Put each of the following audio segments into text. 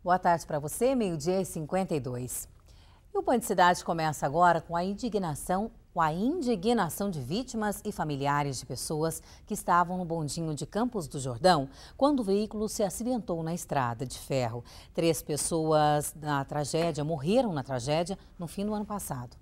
Boa tarde para você, 12h52. E o Band Cidade começa agora com a indignação de vítimas e familiares de pessoas que estavam no bondinho de Campos do Jordão quando o veículo se acidentou na estrada de ferro. 3 pessoas morreram na tragédia no fim do ano passado.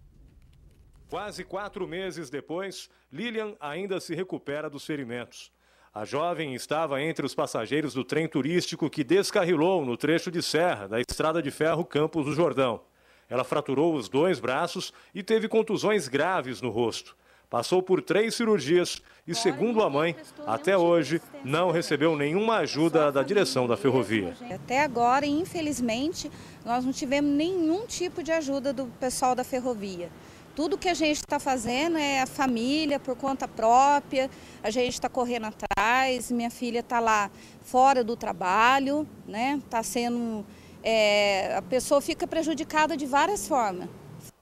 Quase 4 meses depois, Lilian ainda se recupera dos ferimentos. A jovem estava entre os passageiros do trem turístico que descarrilou no trecho de serra da estrada de ferro Campos do Jordão. Ela fraturou os 2 braços e teve contusões graves no rosto. Passou por 3 cirurgias e, segundo a mãe, até hoje não recebeu nenhuma ajuda da direção da ferrovia. Até agora, infelizmente, nós não tivemos nenhum tipo de ajuda do pessoal da ferrovia. Tudo que a gente está fazendo é a família, por conta própria, a gente está correndo atrás, minha filha está lá fora do trabalho, né? Está sendo... a pessoa fica prejudicada de várias formas.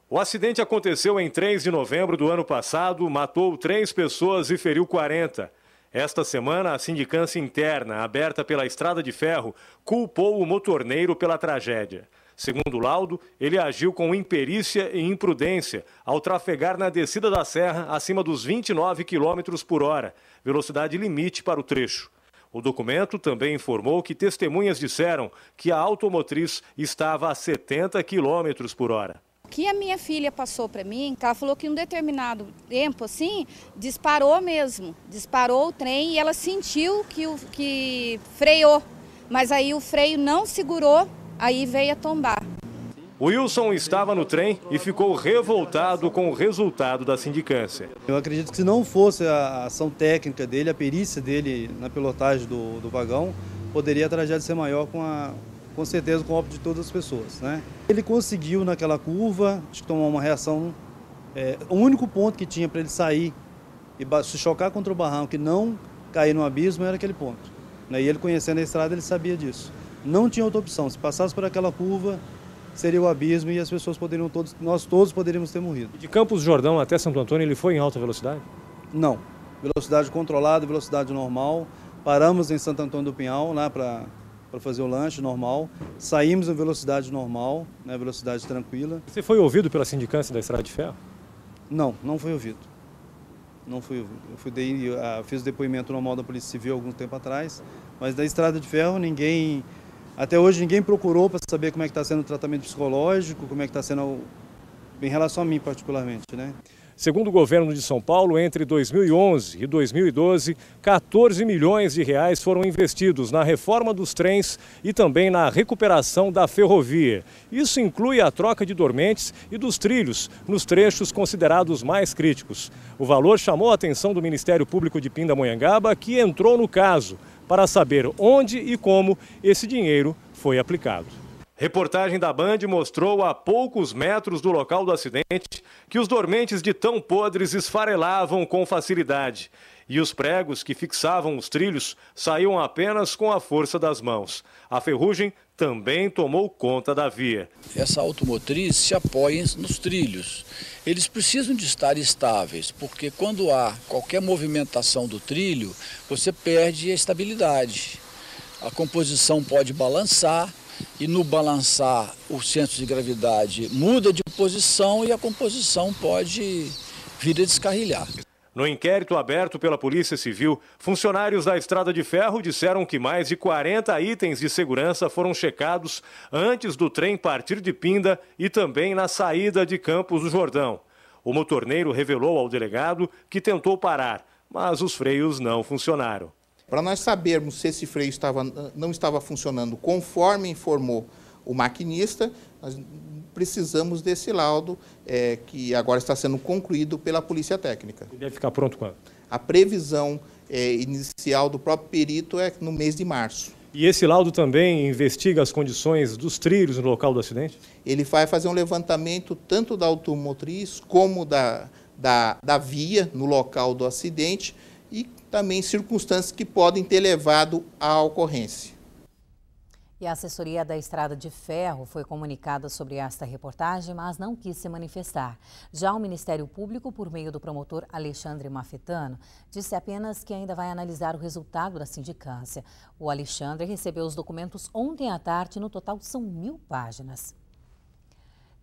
O acidente aconteceu em 3 de novembro do ano passado, matou 3 pessoas e feriu 40. Esta semana, a sindicância interna, aberta pela Estrada de Ferro, culpou o motorneiro pela tragédia. Segundo o laudo, ele agiu com imperícia e imprudência ao trafegar na descida da serra acima dos 29 km por hora, velocidade limite para o trecho. O documento também informou que testemunhas disseram que a automotriz estava a 70 km por hora. O que a minha filha passou para mim, ela falou que em um determinado tempo, assim, disparou mesmo. Disparou o trem e ela sentiu que freou, mas aí o freio não segurou, aí veio a tombar. O Wilson estava no trem e ficou revoltado com o resultado da sindicância. Eu acredito que se não fosse a ação técnica dele, a perícia dele na pilotagem do vagão, poderia a tragédia ser maior com certeza com o óbito de todas as pessoas, né? Ele conseguiu naquela curva, acho que tomar uma reação, o único ponto que tinha para ele sair e se chocar contra o barranco e não cair no abismo era aquele ponto. E ele conhecendo a estrada, ele sabia disso. Não tinha outra opção, se passasse por aquela curva, seria o abismo e as pessoas nós todos poderíamos ter morrido. De Campos do Jordão até Santo Antônio, ele foi em alta velocidade? Não, velocidade controlada, velocidade normal. Paramos em Santo Antônio do Pinhal, lá para fazer o lanche normal. Saímos em velocidade normal, né, velocidade tranquila. Você foi ouvido pela sindicância da Estrada de Ferro? Não, não fui ouvido. Não fui ouvido. Eu fiz o depoimento normal da Polícia Civil algum tempo atrás, mas da Estrada de Ferro até hoje ninguém procurou para saber como é que está sendo o tratamento psicológico, como é que está sendo em relação a mim particularmente, né? Segundo o governo de São Paulo, entre 2011 e 2012, 14 milhões de reais foram investidos na reforma dos trens e também na recuperação da ferrovia. Isso inclui a troca de dormentes e dos trilhos nos trechos considerados mais críticos. O valor chamou a atenção do Ministério Público de Pindamonhangaba, que entrou no caso para saber onde e como esse dinheiro foi aplicado. Reportagem da Band mostrou a poucos metros do local do acidente que os dormentes de tão podres esfarelavam com facilidade e os pregos que fixavam os trilhos saíam apenas com a força das mãos. A ferrugem também tomou conta da via. Essa automotriz se apoia nos trilhos. Eles precisam de estar estáveis, porque quando há qualquer movimentação do trilho, você perde a estabilidade. A composição pode balançar, e no balançar o centro de gravidade muda de posição e a composição pode vir a descarrilhar. No inquérito aberto pela Polícia Civil, funcionários da Estrada de Ferro disseram que mais de 40 itens de segurança foram checados antes do trem partir de Pinda e também na saída de Campos do Jordão. O motorneiro revelou ao delegado que tentou parar, mas os freios não funcionaram. Para nós sabermos se esse freio não estava funcionando conforme informou o maquinista, nós precisamos desse laudo que agora está sendo concluído pela Polícia Técnica. E deve ficar pronto quando? A previsão inicial do próprio perito é no mês de março. E esse laudo também investiga as condições dos trilhos no local do acidente? Ele vai fazer um levantamento tanto da automotriz como da via no local do acidente e também circunstâncias que podem ter levado à ocorrência. E a assessoria da Estrada de Ferro foi comunicada sobre esta reportagem, mas não quis se manifestar. Já o Ministério Público, por meio do promotor Alexandre Mafetano, disse apenas que ainda vai analisar o resultado da sindicância. O Alexandre recebeu os documentos ontem à tarde, no total são 1000 páginas.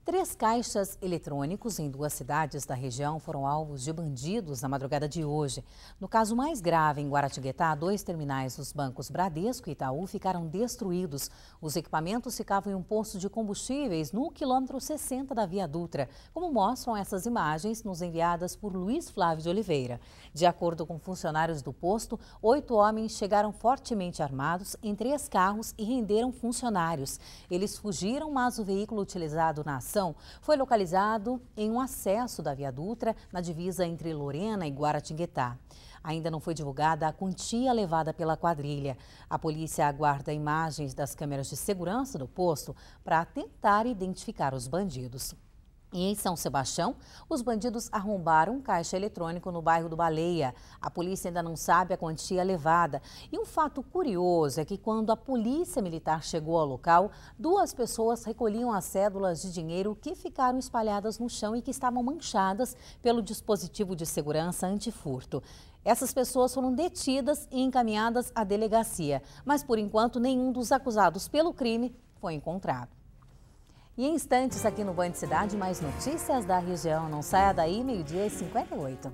3 caixas eletrônicos em 2 cidades da região foram alvos de bandidos na madrugada de hoje. No caso mais grave, em Guaratinguetá, 2 terminais dos bancos Bradesco e Itaú ficaram destruídos. Os equipamentos ficavam em um posto de combustíveis no quilômetro 60 da Via Dutra, como mostram essas imagens nos enviadas por Luiz Flávio de Oliveira. De acordo com funcionários do posto, 8 homens chegaram fortemente armados em 3 carros e renderam funcionários. Eles fugiram, mas o veículo utilizado na ação foi localizado em um acesso da Via Dutra, na divisa entre Lorena e Guaratinguetá. Ainda não foi divulgada a quantia levada pela quadrilha. A polícia aguarda imagens das câmeras de segurança do posto para tentar identificar os bandidos. E em São Sebastião, os bandidos arrombaram um caixa eletrônico no bairro do Baleia. A polícia ainda não sabe a quantia levada. E um fato curioso é que quando a polícia militar chegou ao local, 2 pessoas recolhiam as cédulas de dinheiro que ficaram espalhadas no chão e que estavam manchadas pelo dispositivo de segurança antifurto. Essas pessoas foram detidas e encaminhadas à delegacia, mas por enquanto nenhum dos acusados pelo crime foi encontrado. E em instantes aqui no Band Cidade, mais notícias da região. Não saia daí, 12h58.